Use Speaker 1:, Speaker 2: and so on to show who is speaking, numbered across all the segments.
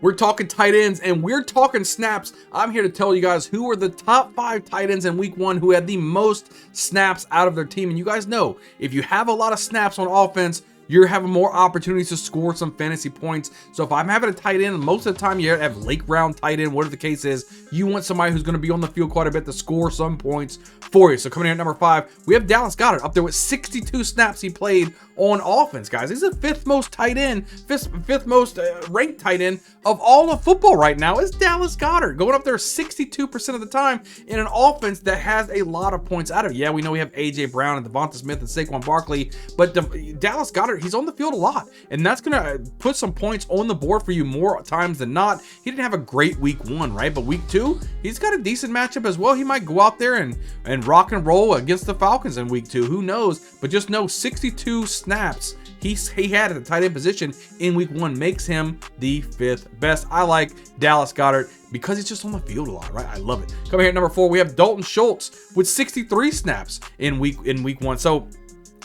Speaker 1: We're talking tight ends and we're talking snaps. I'm here to tell you guys who are the top 5 tight ends in week 1 who had the most snaps out of their team. And you guys know, if you have a lot of snaps on offense, you're having more opportunities to score some fantasy points. So if I'm having a tight end, most of the time you have late round tight end, whatever the case is, you want somebody who's going to be on the field quite a bit to score some points for you. So coming in at number 5, we have Dallas Goedert up there with 62 snaps he played on offense, guys. He's the 5th most tight end, 5th most ranked tight end of all of football right now is Dallas Goedert, going up there 62% of the time in an offense that has a lot of points out of it. Yeah, we know we have A.J. Brown and Devonta Smith and Saquon Barkley, but Dallas Goedert, he's on the field a lot, and that's going to put some points on the board for you more times than not. He didn't have a great week 1, right? But week 2, he's got a decent matchup as well. He might go out there and rock and roll against the Falcons in week 2. Who knows? But just know 62 snaps he had at the tight end position in week 1 makes him the 5th best. I like Dallas Goedert because he's just on the field a lot, right? I love it. Coming here at number 4, we have Dalton Schultz with 63 snaps in week 1. So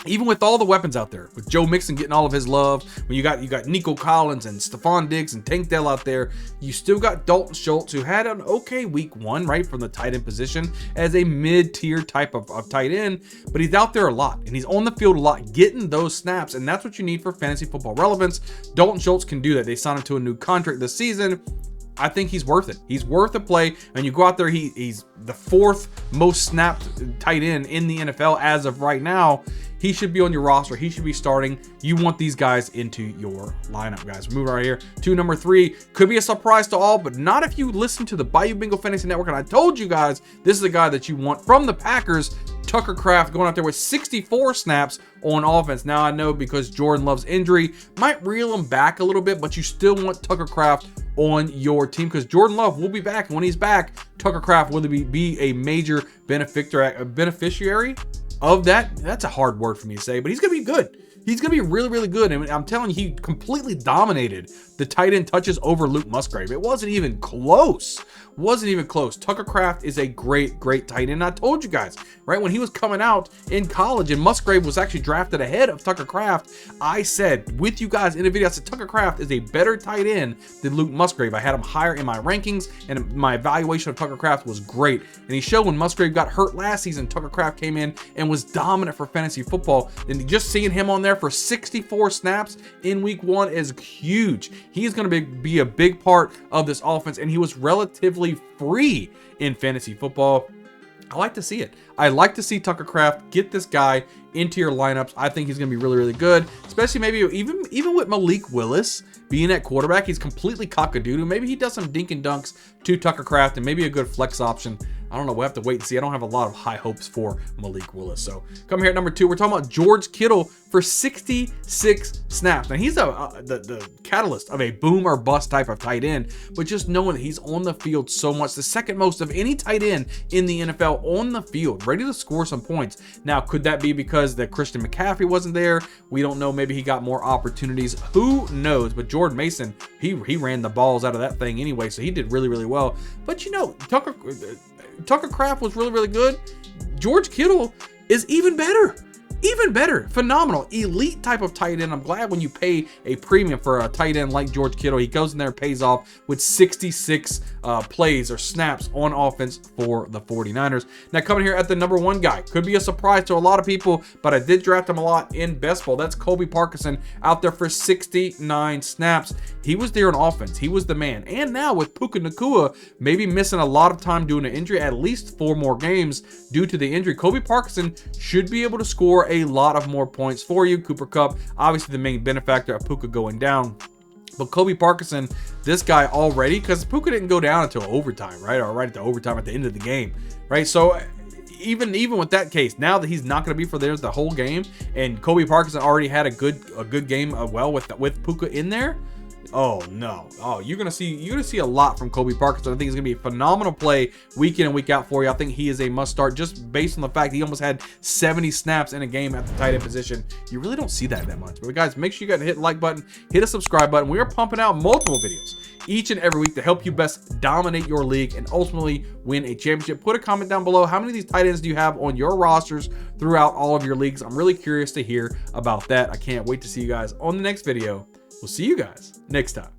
Speaker 1: even with all the weapons out there, with Joe Mixon getting all of his love, when you got Nico Collins and Stephon Diggs and Tank Dell out there, you still got Dalton Schultz, who had an okay week 1, right, from the tight end position as a mid-tier type of tight end, but he's out there a lot, and he's on the field a lot, getting those snaps, and that's what you need for fantasy football relevance. Dalton Schultz can do that. They signed him to a new contract this season. I think he's worth it. He's worth a play. And you go out there, he's the 4th most snapped tight end in the NFL as of right now. He should be on your roster. He should be starting. You want these guys into your lineup, guys. We're moving right here to number 3. Could be a surprise to all, but not if you listen to the Bayou Bingo Fantasy Network. And I told you guys, this is a guy that you want from the Packers. Tucker Kraft going out there with 64 snaps on offense. Now I know because Jordan Love's injury might reel him back a little bit, but you still want Tucker Kraft on your team because Jordan Love will be back. And when he's back, Tucker Kraft will be a major beneficiary of that. That's a hard word for me to say, but he's going to be good. He's going to be really, really good. And I'm telling you, he completely dominated the tight end touches over Luke Musgrave. It wasn't even close. Tucker Kraft is a great tight end. I told you guys, right, when he was coming out in college and Musgrave was actually drafted ahead of Tucker Kraft, I said with you guys in the video, I said Tucker Kraft is a better tight end than Luke Musgrave. I had him higher in my rankings, and my evaluation of Tucker Kraft was great. And he showed when Musgrave got hurt last season, Tucker Kraft came in and was dominant for fantasy football. And just seeing him on there for 64 snaps in week 1 is huge. He's going to be a big part of this offense, and he was relatively free in fantasy football. I like to see it. I like to see Tucker Kraft get this guy into your lineups. I think he's going to be really, really good, especially maybe even with Malik Willis being at quarterback. He's completely cock-a-doodle. Maybe he does some dink and dunks to Tucker Kraft and maybe a good flex option. I don't know. We'll have to wait and see. I don't have a lot of high hopes for Malik Willis. So come here at number 2. We're talking about George Kittle for 66 snaps. Now he's the catalyst of a boom or bust type of tight end, but just knowing that he's on the field so much, the 2nd most of any tight end in the NFL on the field, ready to score some points. Now, could that be because that Christian McCaffrey wasn't there? We don't know. Maybe he got more opportunities. Who knows? But Jordan Mason, he ran the balls out of that thing anyway, so he did really, really well. But you know, Tucker Kraft was really, really good. George Kittle is even better. Phenomenal, elite type of tight end. I'm glad when you pay a premium for a tight end like George Kittle, he goes in there and pays off with 66 plays or snaps on offense for the 49ers. Now coming here at the number 1 guy, could be a surprise to a lot of people, but I did draft him a lot in best ball. That's Colby Parkinson out there for 69 snaps. He was there on offense. He was the man. And now with Puka Nacua maybe missing a lot of time due to an injury, at least 4 more games due to the injury, Colby Parkinson should be able to score a lot of more points for you. Cooper Kupp, obviously the main benefactor of Puka going down. But Colby Parkinson, this guy already, because Puka didn't go down until overtime, right? Or right at the overtime at the end of the game, right? So even with that case, now that he's not going to be for the whole game, and Colby Parkinson already had a good game, with Puka in there. Oh no! Oh, you're gonna see a lot from Colby Parkinson. I think he's gonna be a phenomenal play week in and week out for you. I think he is a must start just based on the fact he almost had 70 snaps in a game at the tight end position. You really don't see that much. But guys, make sure you guys hit the like button, hit a subscribe button. We are pumping out multiple videos each and every week to help you best dominate your league and ultimately win a championship. Put a comment down below. How many of these tight ends do you have on your rosters throughout all of your leagues? I'm really curious to hear about that. I can't wait to see you guys on the next video. We'll see you guys next time.